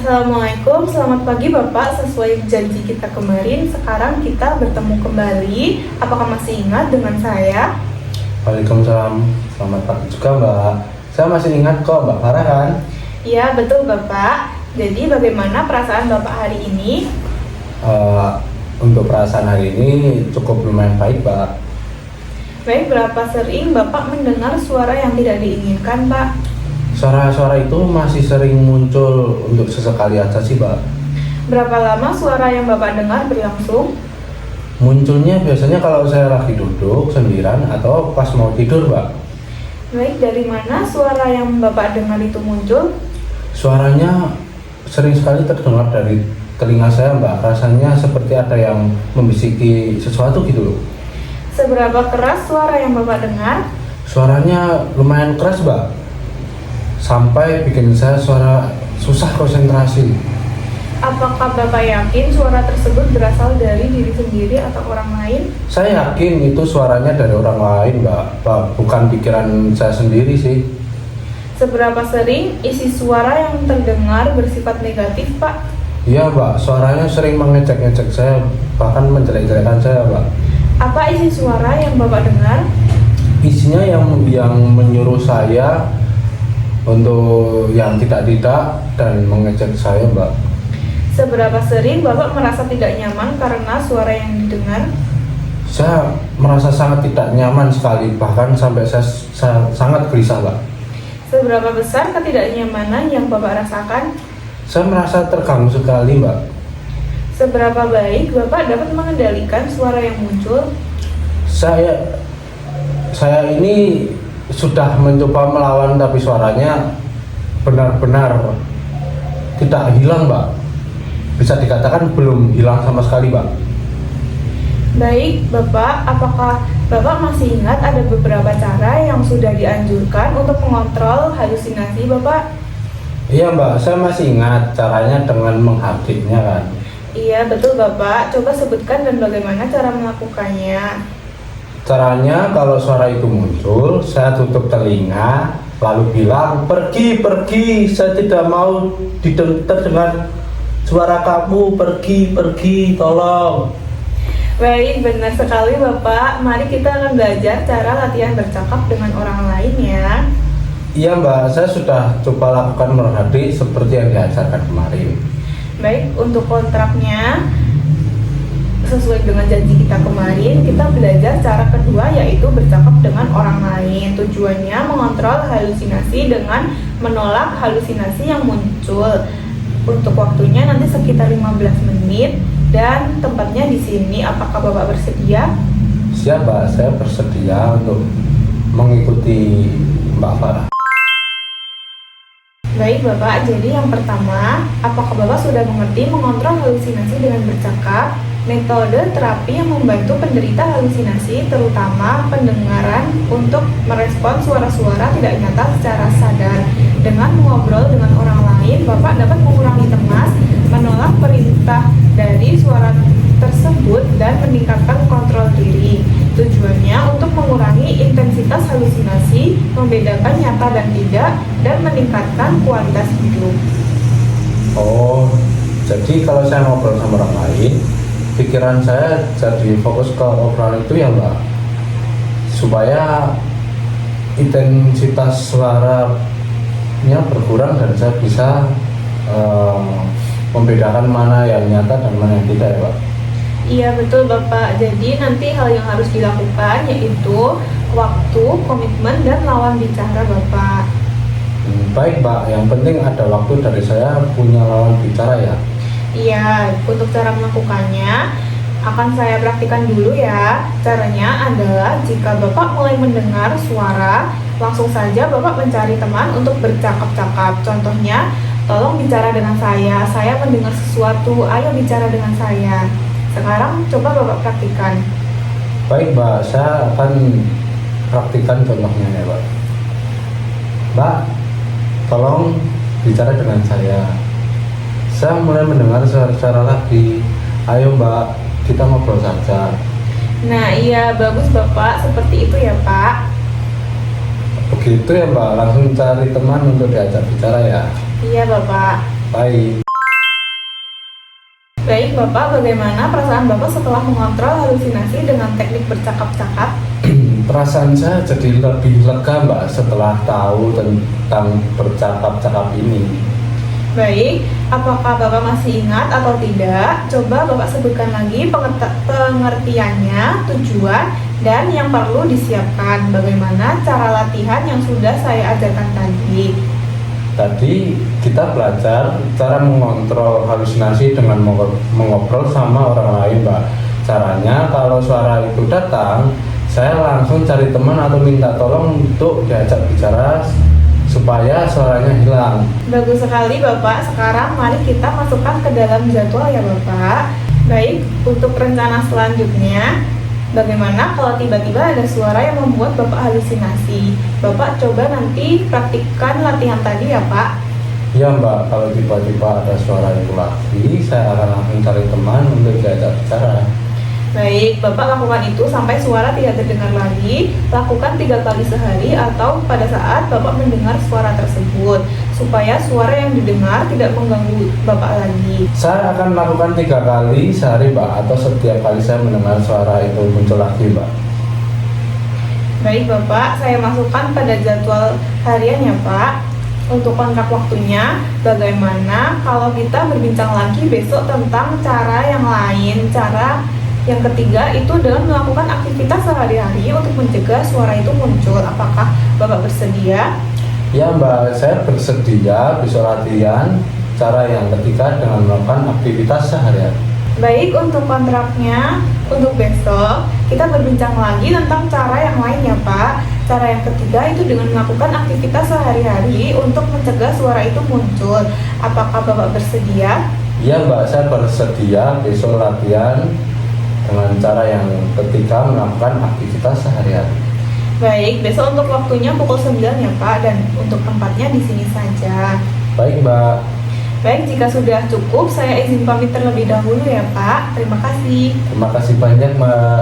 Assalamualaikum, selamat pagi Bapak. Sesuai janji kita kemarin, sekarang kita bertemu kembali. Apakah masih ingat dengan saya? Waalaikumsalam, selamat pagi juga Mbak. Saya masih ingat kok Mbak Farah kan? Iya, betul Bapak. Jadi bagaimana perasaan Bapak hari ini? Untuk perasaan hari ini cukup lumayan baik Mbak. Baik, berapa sering Bapak mendengar suara yang tidak diinginkan, Pak? Suara-suara itu masih sering muncul untuk sesekali aja sih Mbak. Berapa lama suara yang Bapak dengar berlangsung? Munculnya biasanya kalau saya lagi duduk sendirian atau pas mau tidur Mbak. Baik, dari mana suara yang Bapak dengar itu muncul? Suaranya sering sekali terdengar dari telinga saya Mbak. Rasanya seperti ada yang membisiki sesuatu gitu loh. Seberapa keras suara yang Bapak dengar? Suaranya lumayan keras Mbak, sampai bikin saya susah konsentrasi. Apakah Bapak yakin suara tersebut berasal dari diri sendiri atau orang lain? Saya yakin itu suaranya dari orang lain Mbak, bukan pikiran saya sendiri sih. Seberapa sering isi suara yang terdengar bersifat negatif, Pak? Iya Mbak, suaranya sering mengejek-ngejek saya, bahkan menjelek-jelekan saya Mbak. Apa isi suara yang Bapak dengar? Isinya yang menyuruh saya untuk yang tidak-tidak dan mengejek saya Mbak. Seberapa sering Bapak merasa tidak nyaman karena suara yang didengar? Saya merasa sangat tidak nyaman sekali, bahkan sampai saya sangat gelisah Mbak. Seberapa besar ketidaknyamanan yang Bapak rasakan? Saya merasa terganggu sekali Mbak. Seberapa baik Bapak dapat mengendalikan suara yang muncul? Saya ini sudah mencoba melawan, tapi suaranya benar-benar tidak hilang Mbak. Bisa dikatakan belum hilang sama sekali Mbak. Baik Bapak, apakah Bapak masih ingat ada beberapa cara yang sudah dianjurkan untuk mengontrol halusinasi Bapak? Iya Mbak, saya masih ingat caranya dengan menghadapnya kan. Iya betul Bapak, coba sebutkan dan bagaimana cara melakukannya. Caranya kalau suara itu muncul, saya tutup telinga, lalu bilang, pergi, saya tidak mau terdengar suara kamu, pergi, tolong. Baik, benar sekali Bapak. Mari kita akan belajar cara latihan bercakap dengan orang lain ya. Iya Mbak, saya sudah coba lakukan merhati seperti yang diajarkan kemarin. Baik, untuk kontraknya sesuai dengan janji kita kemarin, kita belajar cara kedua yaitu bercakap dengan orang lain. Tujuannya mengontrol halusinasi dengan menolak halusinasi yang muncul. Untuk waktunya nanti sekitar 15 menit dan tempatnya di sini. Apakah Bapak bersedia? Siap Mbak, saya bersedia untuk mengikuti Mbak Farah. Baik Bapak, jadi yang pertama, apakah Bapak sudah mengerti mengontrol halusinasi dengan bercakap? Metode terapi yang membantu penderita halusinasi, terutama pendengaran, untuk merespon suara-suara tidak nyata secara sadar. Dengan mengobrol dengan orang lain, Bapak dapat mengurangi cemas, menolak perintah dari suara tersebut, dan meningkatkan kontrol diri. Tujuannya untuk mengurangi intensitas halusinasi, membedakan nyata dan tidak, dan meningkatkan kualitas hidup. Oh, jadi kalau saya ngobrol sama orang lain, pikiran saya jadi fokus ke obrolan itu ya Mbak, supaya intensitas suaranya berkurang dan saya bisa membedakan mana yang nyata dan mana yang tidak ya Mbak. Iya betul Bapak, jadi nanti hal yang harus dilakukan yaitu waktu, komitmen, dan lawan bicara Bapak. Baik Mbak, yang penting ada waktu dari saya punya lawan bicara ya. Iya, untuk cara melakukannya akan saya praktikkan dulu ya. Caranya adalah jika Bapak mulai mendengar suara, langsung saja Bapak mencari teman untuk bercakap-cakap. Contohnya, tolong bicara dengan saya mendengar sesuatu, ayo bicara dengan saya. Sekarang coba Bapak praktikkan. Baik Mbak, saya akan praktikkan contohnya ya Mbak. Mbak, tolong bicara dengan saya. Saya mulai mendengar suara-suara lagi. Ayo Mbak, kita ngobrol saja. Nah iya, bagus Bapak, seperti itu ya Pak. Begitu ya Mbak, langsung cari teman untuk diajak bicara ya. Iya Bapak. Baik. Baik Bapak, bagaimana perasaan Bapak setelah mengontrol halusinasi dengan teknik bercakap-cakap? Perasaan saya jadi lebih lega Mbak setelah tahu tentang bercakap-cakap ini. Baik, apakah Bapak masih ingat atau tidak? Coba Bapak sebutkan lagi pengertiannya, tujuan, dan yang perlu disiapkan. Bagaimana cara latihan yang sudah saya ajarkan tadi? Tadi kita belajar cara mengontrol halusinasi dengan mengobrol sama orang lain Mbak. Caranya kalau suara itu datang, saya langsung cari teman atau minta tolong untuk diajak bicara supaya suaranya hilang. Bagus sekali Bapak, sekarang mari kita masukkan ke dalam jadwal ya Bapak. Baik, untuk rencana selanjutnya, bagaimana kalau tiba-tiba ada suara yang membuat Bapak halusinasi? Bapak coba nanti praktikkan latihan tadi ya Pak. Ya Mbak, kalau tiba-tiba ada suara itu lagi, saya akan langsung cari teman untuk diajak bicara. Baik, Bapak lakukan itu sampai suara tidak terdengar lagi. Lakukan 3 kali sehari atau pada saat Bapak mendengar suara tersebut, supaya suara yang didengar tidak mengganggu Bapak lagi. Saya akan melakukan 3 kali sehari Mbak, atau setiap kali saya mendengar suara itu muncul lagi Mbak. Baik Bapak, saya masukkan pada jadwal harian ya Pak. Untuk kontrak waktunya, bagaimana kalau kita berbincang lagi besok tentang cara yang lain, cara yang ketiga itu dengan melakukan aktivitas sehari-hari untuk mencegah suara itu muncul. Apakah Bapak bersedia? Ya Mbak, saya bersedia besok latihan cara yang ketiga dengan melakukan aktivitas sehari-hari. Baik, untuk kontraknya, untuk besok kita berbincang lagi tentang cara yang lain ya Pak. Cara yang ketiga itu dengan melakukan aktivitas sehari-hari untuk mencegah suara itu muncul. Apakah Bapak bersedia? Ya Mbak, saya bersedia besok latihan dengan cara yang ketiga melakukan aktivitas sehari-hari. Baik, besok untuk waktunya pukul 9 ya Pak, dan untuk tempatnya di sini saja. Baik Mbak. Baik, jika sudah cukup, saya izin pamit terlebih dahulu ya Pak. Terima kasih. Terima kasih banyak Mbak.